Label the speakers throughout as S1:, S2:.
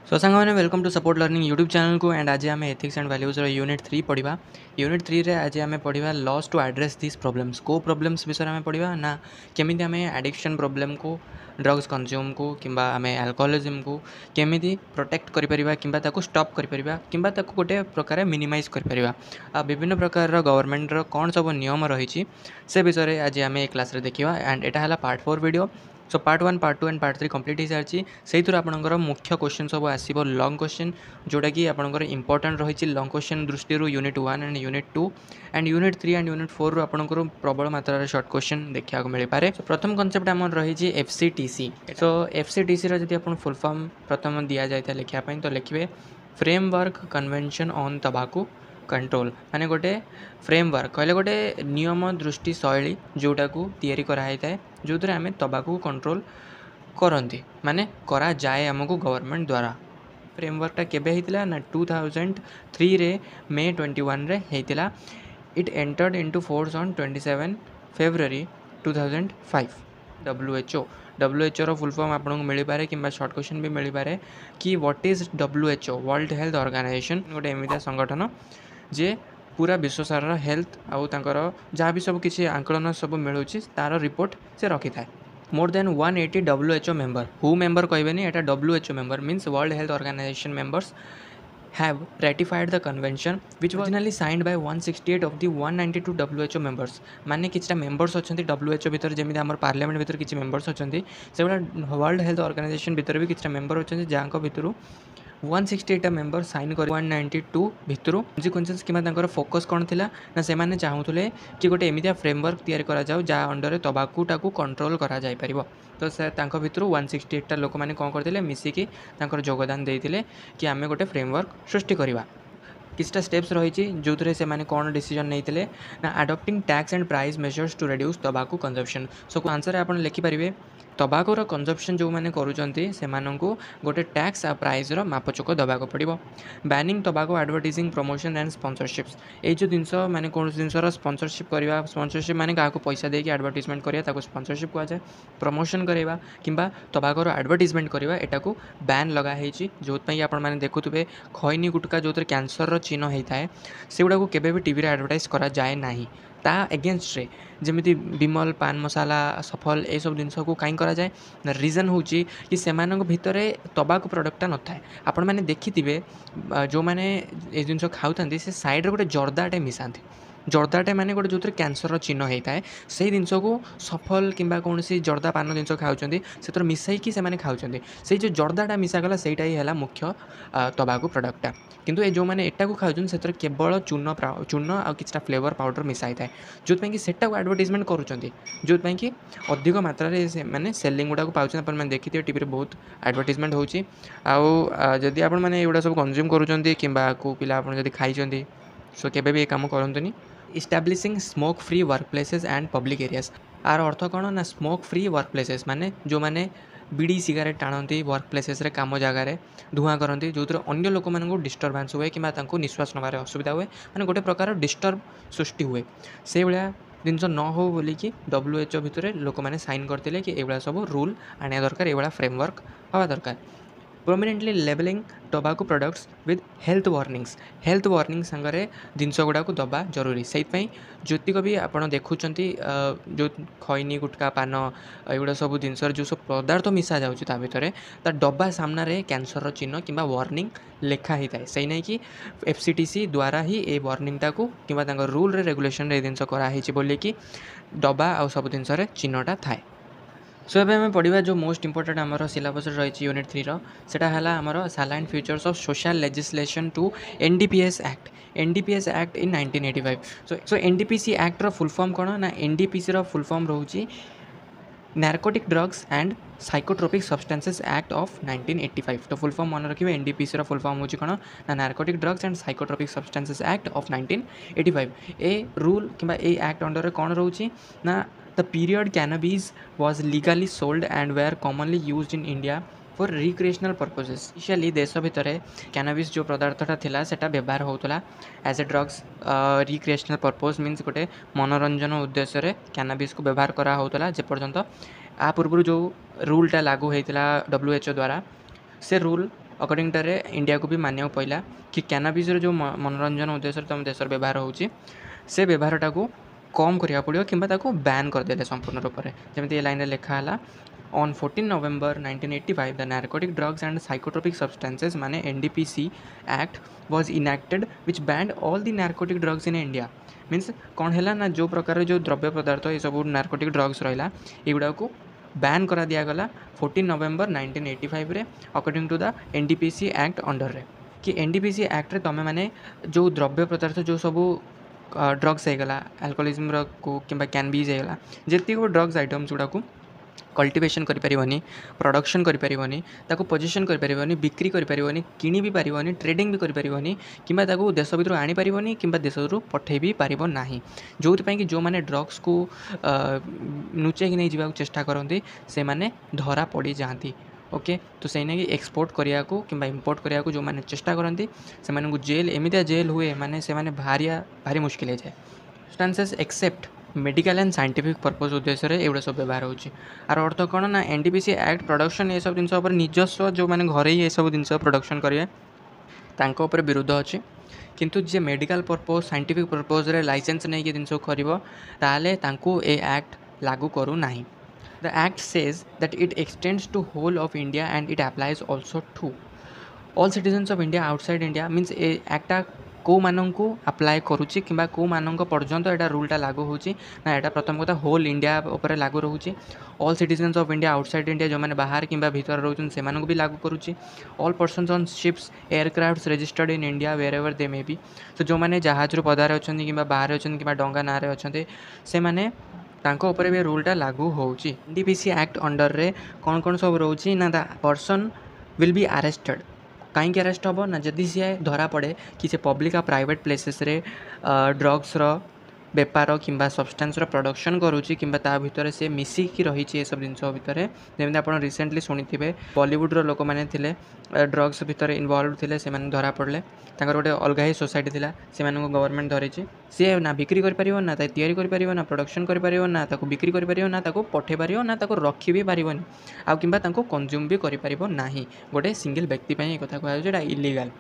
S1: सो सांग मैंने welcome to support learning YouTube channel को एंड आज आम एथिक्स एंड वैल्यूज यूनिट 3 पढ़ा। यूनिट 3 रे आज आम पढ़ा laws to address this problems को प्रॉब्लम्स विषय में पढ़ा ना केमी आम एडिक्शन प्रॉब्लम को ड्रग्स कंज्यूम को किंबा आम अल्कोहलिज्म को केमी प्रोटेक्ट करिपरिबा किंबा ताको स्टॉप करिपरिबा किंबा ताको गोटे प्रकार मिनिमाइज करिपरिबा विभिन्न प्रकार गवर्नमेंट रो कौन सब नियम रही से विषय आज आम ए क्लास रे देखिबा एंड एटा हला part 4 video. So part 1 part 2 and part 3 complete हो सारी से आपंकर मुख्य क्वेश्चन सब आसो लॉन्ग क्वेश्चन जोटा कि आपंकर इंपोर्टेंट रही लॉन्ग क्वेश्चन दृष्टि unit 1 and unit 2 and unit 3 and unit 4 आपंकर प्रबल मात्रा शॉर्ट क्वेश्चन देखा मिल पाए। So, प्रथम कॉन्सेप्ट आम रही एफसीटीसी। सो एफसीटीसी रो जब फुल फॉर्म प्रथम दि जाए लिखापी तो लिखे फ्रेमवर्क कन्वेंशन ऑन तबाकू कंट्रोल माने गोटे फ्रेमवर्क कहले गोटे नियम दृष्टि शैली जोटा को तैयारी कराई थाए जो आम तबाकू कंट्रोल करती माने करा जाए आमको गवर्नमेंट द्वारा। फ्रेमवर्कटा केबे होता ना 2003 रे मे 21 रे होता। It entered into force on 27 February 2005। WHO रो फुल फॉर्म आपको मिल पारे कि शॉर्ट क्वेश्चन भी मिल पारे कि what is WHO World health Organization गोटे एमती संगठन जे पूरा विश्वसार हेल्थ आउ तांकर जहाँ भी सब किसी आंकलन सब मिलूँ तार रिपोर्ट से रखी था। More than 180 WHO member who member कहबेनी एटा WHO member means world health organization members have ratified the convention which was originally signed by 168 of the 192 WHO members माने किछटा मेंबर्स अछंती WHO भीतर जेमिति हमर पार्लियामेंट भीतर किछि मेंबर्स अछंती सेबला वर्ल्ड हेल्थ ऑर्गेनाइजेशन भीतर भी किछटा member अछंती जांको भीतरु 168 member sign कर 192 भितर कन्सिक्वेंसेस कि फोकस कौन थिला ना से माने चाहूले कि गोटे एमितिया फ्रेमवर्क तैयारी करा जाऊ जहाँ अंडर तबाकूटा को कंट्रोल करा जाय परिबो। तो से तांको भितर 168 लोक मैंने कौन करते मिसिकी योगदान देते कि आम गोटे फ्रेमवर्क सृष्टि करवा। किछटा स्टेप्स रही जो थे से माने कौन डिसीजन नहीं ना adopting tax and price measures to reduce तबाकू कंजप्शन। सो आंसर आप लिखिपारे तबाकूर कंजप्शन जो मैंने करूँगी से गोटे टैक्स आ प्राइस मापचुक दबाक पड़ो। बैनिंग तबाकू एडवर्टाइजिंग प्रमोशन एंड स्पॉन्सरशिप्स ये जो जिनस माने कौन जिनसर स्पॉन्सरशिप करवा स्पॉन्सरशिप माने क्या पैसा देके एडवर्टाइजमेंट करवा स्पॉन्सरशिप कहुए प्रमोशन करवा किंबा तबाकूर एडवर्टाइजमेंट करवा एटा को बैन लगाई जो आपण मैंने देखुए खैनी गुटका जो कैंसर चिन्ह होता है से गुड़ा को केबे भी टीवी रे एडवर्टाइज करा जाए नहीं ता एगेन्स्ट रे जमी विमल पान मसाला सफल ये सब जिन को कहीं करा जाए ना रीजन हूँ कि से भितर तबाकू प्रोडक्टा न थाए आपण मैंने देखिथे जो मैंने ये जिन खाऊँ से साइड गोटे जर्दाटे मिसाते जर्दाटे माने गोटे जो कैंसर चिन्ह होता है से जिन को सफल किंबा कौन सी जर्दा पान जिन खाऊँ से मिसईकी से खाऊँ से जो जर्दाटा मिसागला से है मुख्य तबाकू प्रोडक्टा किंतु ये जो मैंने एटा को खाऊँ से केवल चून चून आ कि फ्लेवर पाउडर मिसाई था जो सेटा को एडवर्टाइजमेंट करुँच जो कि अधिक मात्रा मैंने सेलिंग गुड़ा पाँच मैंने देखिए टीवी बहुत एडवर्टाइजमेंट होदी आप एगुड़ा सब कंज्यूम करुँच कि पिला आप खाई सो केबे भी ये काम करतुनी। Establishing smoke free work places and public areas आर अर्थ कौन ना स्मोक फ्री वर्क प्लेसेस माने जो मैंने बीड़ी सिगारेट टाणती वर्क प्लेसेस रे काम जगार धूआं करती जो अन्य लोक मानक डिस्टर्बांस हुए कि निश्वास नबार असुविधा हुए माने गोटे प्रकार डिस्टर्ब सृष्टि हुए से भाया जिनस न हो बोलिकी WHO भितर लोक मैंने साइन करते कि एगुड़ा सब रूल आने दरकार एगुड़ा फ्रेमवर्क हवा दरकार। Prominently labelling tobacco products with health warning संगे जिनस गुड़ा को दबा जरूरी से ज्योतिक भी आप देखुं जो खैनी गुटका पान एगुड़ा सब जिनस जो सब पदार्थ मिसा जाता भितर ता डब्बा सामने कैंसर चिन्ह कि वार्निंग लेखा ही थाए से नहीं कि FCTC द्वारा ही ये वार्निंगटा को कि रूल रेगुलेशन जिनस कराई बोली कि डब्बा आ सब जिनस चिन्हटा थाए। सो एबे हमें पढ़ा जो मोस्ट इंपोर्टेंट आमर सिलेबस रही यूनिट 3 सेटा है आमर salient features of social legislation to NDPS act in 1985। So NDPC act रो फुल फॉर्म कौन ना NDPC रो फुल फॉर्म रोचे narcotic drugs and psychotropic substances act of 1985। तो फुल फॉर्म मन रखिए NDPC रो फुल फॉर्म होची कौन ना narcotic drugs and psychotropic substances act of 1985। ए रूल किंबा ए एक्ट अंडर कौन रोची ना the period cannabis was legally sold and were commonly used in India for recreational purposes। Initially देश भितर कैनाबिस जो पदार्थटा थिला सेटा व्यवहार होतला as a drugs recreational purpose means गोटे मनोरंजन उद्देश्य रे कैनाबिस को व्यवहार करा होतला जे पर्यंत आ पूर्व जो रूलटा लागू होता WHO द्वारा से रूल अकॉर्डिंग टू इंडिया को भी मानिया पड़ा कि कैनाबिस जो मनोरंजन उद्देश्य तुम देश व्यवहार होची से व्यवहारटा को कम करा पड़ो कि बैन करदे संपूर्ण रूप से जमी line लिखाला On 14 November 1985, the Narcotic Drugs and Psychotropic Substances माने NDPC Act was enacted which banned all the narcotic drugs in India. Means कौन है ना जो प्रकार जो द्रव्य पदार्थ ये सब नार्कोटिक ड्रग्स रहा युवा को बैन करा दिगला 14 नवेम्बर 1985 रे according to the NDPC Act under रे कि NDPC Act रे तमें माने जो द्रव्य पदार्थ जो सब ड्रग्स होगा अल्कोहोलिज्म को कि कैनबीज होगा जितनी ड्रग्स आइटम्स गुड़ा को कल्टिवेशन करिपारिबनी प्रोडक्शन करिपारिबनी ताको पोजीशन करिपारिबनी बिक्री करिपारिबनी किनी भी पारिबनी ट्रेडिंग भी करिपारिबनी किंबा ताको देश भितर आनी पारिबनी किंबा देश रू पठे भी पारिबो नाही जोथि पई कि जो माने ड्रग्स को नुचे कि नहीं जीवा चेष्टा करंती से माने धरा पड़ी जाती ओके तो सही नहीं कि एक्सपोर्ट करिया को किंबा इंपोर्ट करिया को जो माने चेष्टा करंती से माने को जेल एमितिया जेल हुए माने से माने भारी मुश्किल है जाए substances except medical and scientific purpose उद्देश्य एगुड़ा सब व्यवहार होची आर अर्थ कौन ना NDPC एक्ट प्रोडक्शन ये सब जिन निजस्व जो मैंने घरे ही ये सब जिन प्रोडक्शन करेंगे तांको ऊपर विरोध अच्छी किंतु जे मेडिकल पर्पज साइंटिफिक पर्पज रे लाइसेंस नहीं कि जिन कर ताले तांको ए एक्ट लागू करू नाही the act says that it extends to whole of India and it applies also to all citizens of India outside India means ए एक्टा को मानक अप्लाय करुच्ची कि कौ मानक पर्यंत एटा रूलटा लागू होची ना एटा प्रथम कथा होल इंडिया उपर लागू रोचे all citizens of India outside India जो मैंने बाहर कि भीतर रोचन से भी लागू करुच्ची all persons on ships aircrafts registered in India wherever they may be तो जो मैंने जहाज रू पदार अच्छा कि बाहर अच्छा कि डंगा ना अच्छा से मैंने तांको ऊपर भी रूलटा लागू होची NDPC एक्ट अंडर रे कौन कौन सब रोची ना the person will be arrested कहीं अरेस्ट हम ना जदि सी धरा पड़े कि से पब्लिक आ प्राइवेट प्लेसेस रे ड्रग्स रो बेपार कि सब्सटेंस प्रोडक्शन करुच्ची कि भितर से मिसिकी रही सब जिन भितर जमी आप रिसेंटली शुणी बॉलीवुड लोक मैंने ड्रग्स भितर इनवल्व थे से धरा पड़े गोटे अलग ही सोसाइटी थिला से गवर्नमेंट धरी सी ना बिक्री कर ना तैयारी कर ना प्रोडक्शन कर ना बिक्री कर ना पठे पार ना रखी भी पारनी आउ कि कंज्यूम भी करना गोटे सिंगल व्यक्ति एक कथा कहूँ illegal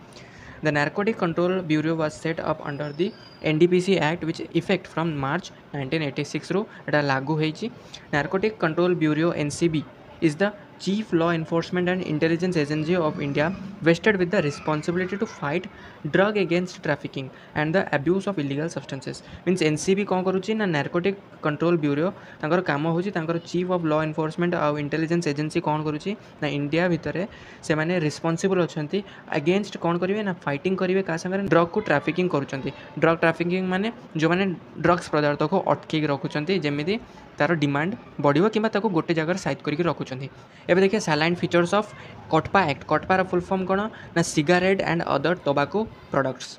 S1: The Narcotic Control Bureau was set up under the NDPC Act which effect from March 1986 रो एटा लागू होईची Narcotic Control Bureau NCB is the Chief Law Enforcement and Intelligence Agency of India vested with the responsibility to fight drug against trafficking and the abuse of illegal substances means NCB कौन करुच्ची ना Narcotic Control Bureau तांकर काम होची तांकर Chief of Law Enforcement और Intelligence Agency कौन करुच्ची ना India भितर से माने रिस्पांसिबल अछंती अगेंस्ट कौन करिवे ना फाइटिंग करिवे का संगे ड्रग को ट्रैफिकिंग करुचंती ड्रग ट्रैफिकिंग माने जो माने ड्रग्स पदार्थ को अटके रखुचंती जेमिति तार डिमांड बढ़िबो किंबा ताको गोटे जगह साइड करके रखुचंती एबे देखिए salient features of COTPA act कटपार फुल फॉर्म कौन ना cigarette and other tobacco products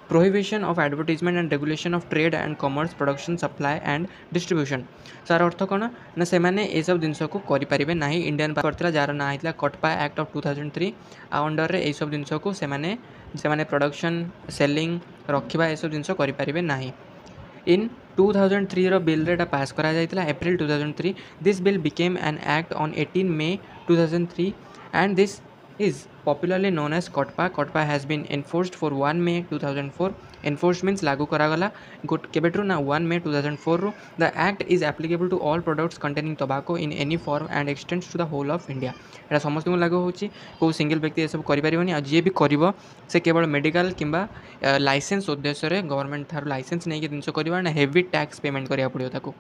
S1: prohibition of advertisement and regulation of trade and commerce production supply and distribution सार अर्थ कौन ना से ये सब जिन को करें ना इंडियन करता जार ना होता कटपा एक्ट ऑफ 2003 आ अंडर ये सब जिन को से प्रोडक्शन सेलिंग रखा ये सब जिन करें ना इन 2003 रो बिल रेटा पास करा जाइतला अप्रैल 2003 this bill became an act on 18 May 2003 and this is popularly known as कटपा कटपा has been enforced for 1 May 2004 enforced means लागू करागला केबेट्रू ना 1 May 2004 रू the act is applicable to all products containing tobacco in any form and extends to the whole of India एटा समस्त को लागू होची को single व्यक्ति ये सब करि परिबनी आ जे भी करिवो से केवल मेडिकल किंबा लाइसेंस उद्देश्य रे गवर्नमेंट थार लाइसेंस नै के दिनसो करिवा ना हेवी टैक्स पेमेंट करिया पड़ियो ताको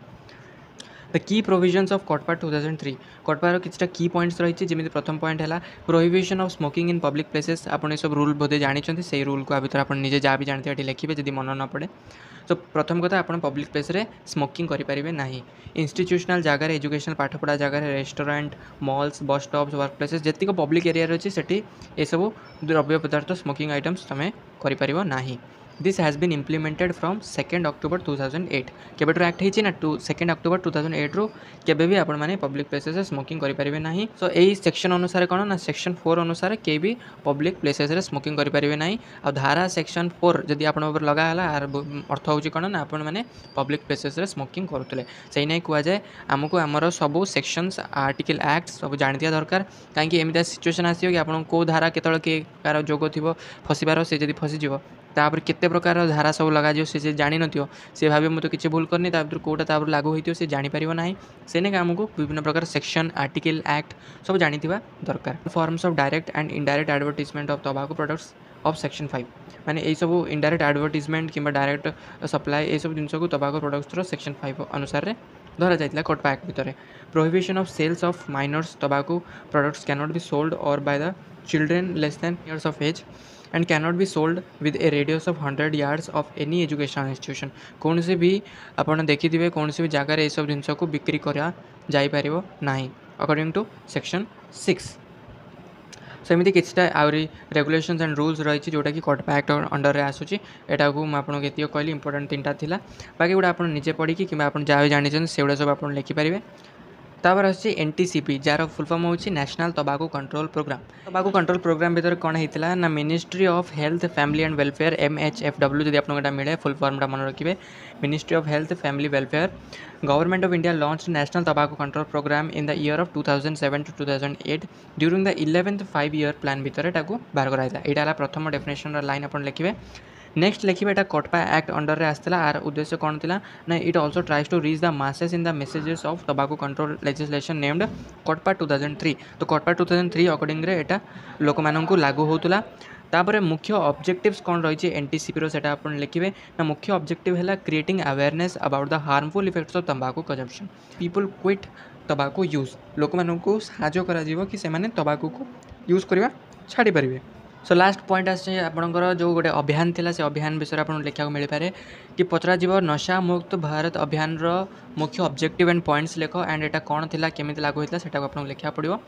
S1: द की प्रोविजन्स ऑफ कटपा 2003 कटपार किछटा की पॉइंट्स रही जमी प्रथम पॉइंट है prohibition of smoking in public places आपने सब रूल बोधे जानते से रूल को भर आप निजे जहाँ भी जानते हैं लिखिए जब मन न पड़े तो प्रथम कथा आप पब्लिक प्लेस रे स्मोकिंग करें ना इंस्टीट्यूशनल जगह एजुकेशनल पाठपढ़ा जगह restaurant malls bus stops work places जी पब्लिक एरिया अच्छी से ये सब द्रव्य पदार्थ स्मोकिंग आइटम्स तुम करें ना this has been implemented from 2 October 2008 केबेठू एक्ट होती ना 2 अक्टोबर 2008 रु केबे भी आपण माने पब्लिक प्लेसेस स्मोकिंग करि परिबे नाही। सो एई सेक्शन अनुसार कोन ना सेक्शन 4 अनुसार के भी पब्लिक प्लेसेस रे स्मोकिंग करि परिबे नाही। आ धारा सेक्शन 4 जदि आपण ऊपर लगा हला आर अर्थ होची कोन ना आपण माने पब्लिक प्लेसेस रे स्मोकिंग करथले सेही नै कुआ जाय हमकु हमर सब सेक्शंस आर्टिकल एक्ट सब जानि दिया दरकार काहे एमिता सिचुएशन आसीयो कि आपण को धारा केतळ के कार जोग थिबो फसिबार से जदि फसी जिवो तापर केते प्रकार धारा सब लगा जो से जानि नथियो से भाबे मु तो किछि भूल करनी तापर कोटा तापर लागू होइतियो से जानि परिबो नाही सेने हमकु विभिन्न प्रकार सेक्शन आर्टिकल एक्ट सब जानि थिबा दरकार। Forms of direct and indirect advertisement of tobacco products of section 5 माने ए सब इनडायरेक्ट एडवर्टाइजमेंट किंबा डायरेक्ट सप्लाई ए सब जिंस को टोबैको प्रोडक्ट्स रो सेक्शन 5 अनुसार रे धरा जाइतला कोटपा एक्ट भितरे। Prohibition of sales of minors tobacco products can not be sold or by the children less than years of age and cannot be sold with a radius of 100 yards of any educational institution। कौन से भी आपण देखिथिबे कौन से भी जगह रे ए सब जिंस को बिक्री करा जाई परिबो नाही अकॉर्डिंग टू सेक्शन 6। सेमती किछटा आउरी रेगुलेशंस एंड रूल्स रही जोटा कि कोटपा एक्ट अंडर रे आसुची एटा को म आपन केतियो कहली इंपोर्टेंट तीनटा थिला बाकी गुडा आपन निजे पढ़ी कि किबा आपन जावे जानि छन सेउडा सब आपन लिखि परिबे। तापर आछि एनटीसीपी जार फुल फॉर्म होछि national tobacco control program. Tobacco control program भीतर कोन हेतिला ना ministry of health family and welfare MHFW जदि आपन एटा मिले फुल फॉर्म टा मन रखिबे ministry of health family welfare. Government of India launched national tobacco control program in the year of 2007 to 2008 during the 11th 5-year plan भीतर एटा को बाहर कराइला एटा हला प्रथम डेफिनेशन रा लाइन आपन लिखिबे। नेक्स्ट लिखिबे एटा कोटपा एक्ट अंडर रे आस्तला आर उद्देश्य कोन थिला ना it also tries to reach the masses in the messages of tobacco control legislation named COTPA 2003। तो कोटपा 2003 अकॉर्डिंग रे एटा लोक माननकु लागू होतुला। तापर मुख्य ऑब्जेक्टिव्स कौन रही है एनटीसीपी रो सेटा अपन लिखिबे ना मुख्य ऑब्जेक्टिव है creating awareness about the harmful effects of तंबाकू consumption people quit tobacco use लोक माननकु साहाय्य करा जीवो कि से माने तंबाकू को यूज करबा छाड़ी परिबे। सो लास्ट पॉइंट आसे आपणकर जो गोटे अभियान थिला से अभियान विषय आपन लिखा मिल पारे कि पचरा जीव नशा मुक्त भारत अभियान रो मुख्य ऑब्जेक्टिव एंड पॉइंट्स लिख एंड एटा कौन थिला केमिति लागू होइतला सेटा आपन लिखा पड़िबो।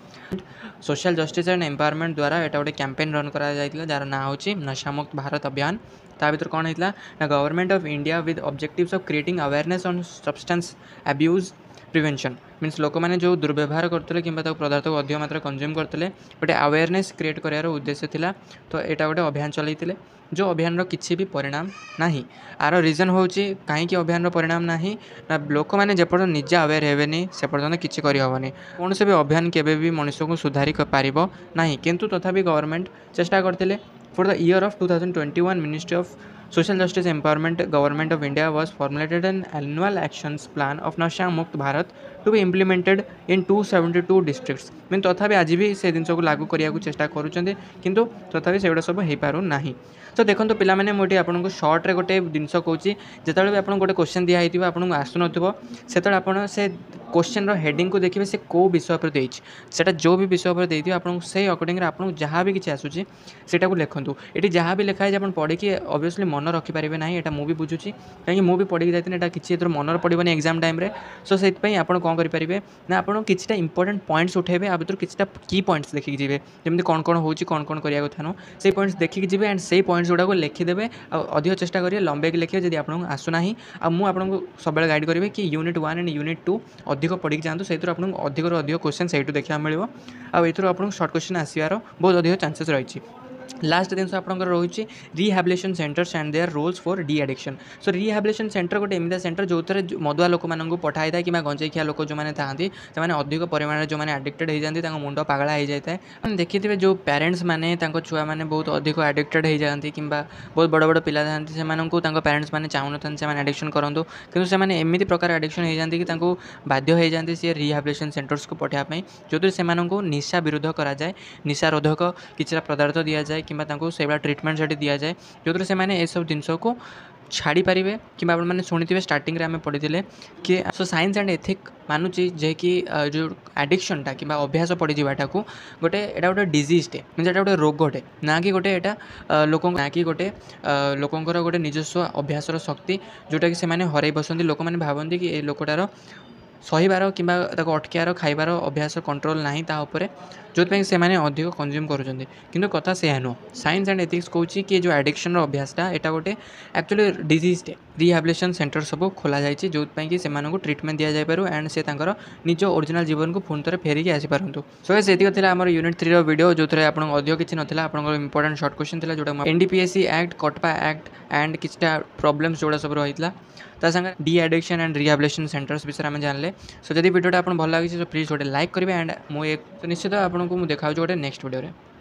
S1: सोशल जस्टिस एंड एम्पावरमेंट द्वारा एटा गोटे कैंपेन रन करा जायतिला जार ना होची नशा मुक्त भारत अभियान। ता भीतर कौन होइतला ना government of India with objectives of creating awareness on substance abuse prevention means लोक मैंने जो दुर्व्यवहार करते कि पदार्थ को अधिक मात्रा कंज्यूम करते गोटे अवेयरनेस क्रिएट करार उद्देश्य थिला। तो यहाँ गोटे अभियान चलते जो अभियान किसी भी परिणाम नाही आर रिजन हूँ कहीं अभियान परिणाम नाही ना लोक मैंने जेपर्यंत निजे अवेयर हेबेनि से पर्यंत किसी करहबनी कौन से भी अभियान केबे भी मनुष्य को सुधारी पारिबो नाही किंतु तथापि गवर्नमेंट चेष्टा करते for the year of 2021 ministry of Social Justice Empowerment Government of India was formulated an annual actions plan of Nasha Mukt Bharat to be implemented in 272 districts। Mean तथापि आज भी से जिन को लागू करने को चेष्टा करुँच किंतु तथापि से सब हो पार ना। तो देखो पिला माने मुझे आपको सर्ट रे गोटे जिनस कहूँ जिते भी आपको गोटे क्वेश्चन दिखाई आपको आसुन से आप से क्वेश्चन रो हेडिंग को देखिए से को विषय पर देछि सेटा जो भी विषय पर देथि आपन से अकॉर्डिंग रे आपन जहाँ भी किछि आसुछि सेटा को लिखंतु। एटी जहाँ भी लिखा है आपन पढ़े कि ऑब्वियसली मन रखि पारिबे नाही एटा मु भी बुझुछि काहे मु भी पढ़ी जायतिन एटा किछि एतर मन पड़िबनी एग्जाम टाइम रे। सो सेत पई आपन कोन करि पारिबे ना आपन किछिटा इंपोर्टेंट पॉइंट्स उठेबे आ भीतर किछिटा की पॉइंट्स देखि जिवे जेमति कोन कोन होछि कोन कोन करिया कथा नो से पॉइंट्स देखि जिवे एंड से पॉइंट्स गुडा को लिखि देबे आ अधिक चेष्टा करिए लंबे के लिखिए जदि आपन आसु नाही आ मु आपन सबले गाइड करिवे कि यूनिट 1 एंड यूनिट 2 अधिक पढ़ी जांतु से आपको अधिक अधिक क्वेश्चन से देखा मिले आर आपको सर्ट क्वेश्चन आसवर बहुत अधिक चांसेस रही। लास्ट जिन आपंकर रही rehabilitation centres and their roles for de addiction. So rehabilitation centre गोटे एमती सेंटर जो मदुआ लोक मानू पठाई था कि गंजे खिया लोक जो मैंने था अधिक परिमाण जो मैंने एडिक्टेड हो जाती मुंड पागला हो जाए देखिए जो पेरेंट्स मैंने छुआ मैंने बहुत अधिक एडिक्टेड हो जाती कि बहुत बड़ बड़ पिला था पेरेंट्स मैंने चाहून था एडिक्शन करूँ कि एमती प्रकार एडिक्शन हो जाती कि बाध्य हो जाती सी रिहैबिलिटेशन सेंटर्स को पठाइबा जो से निशा विरोध कराए निशा रोधक किसी पदार्थ दि जाए कि से ट्रिटमेंट से दि जाए जो से मैंने सब जिनस को छाड़ी पारे कि मैंने शुणी स्टार्टिंग रे आम पढ़ी कि सो साइंस एंड एथिक मानुची जे कि जो एडिक्शनटा कि अभ्यास पड़ जाटा को गोटे एटा गोटे डिजीजटे मीन एटा गोटे रोगटे ना कि गोटे एटा लोक ना कि गोटे लोकंर गोटे निजस्व अभ्यासर शक्ति जोटा कि से हरई बसती लोक मैंने भावती कि लोकटार सहीबार कि अटकियार खाइबार अभ्यास कंट्रोल ना ताऊपर जो से अधिक कंज्यूम करुँच कि कथा से नुह साइंस एंड एथिक्स कौन कि जो एडिक्शन अभ्यासटा यहाँ गोटे एक्चुअली डिजीजटे रिहाबिलिटेशन सेंटर सब खोल जाए जो कि ट्रिटमेंट दि जापर एंड से निज ओरिजिनल जीवन को पुणी थे फेरिकी आसीपारतु। सो ये थी आम यूनिट 3 वीडियो जो थे आपको अधिक किसी नाला आप इंपोर्टेंट शॉर्ट क्वेश्चन था जोटा एनडीपीएससी एक्ट कटपा एक्ट एंड किछटा प्रोब्लेम्स जोड़ा सब रही ता संगे de addiction and rehabilitation centres विषय में जानले। सो जब वीडियोटा आपको भल लगी तो प्लीज गोटे लाइक करेंगे एंड मुझे निश्चित आपको देखा गोटे नेक्स्ट वीडियो।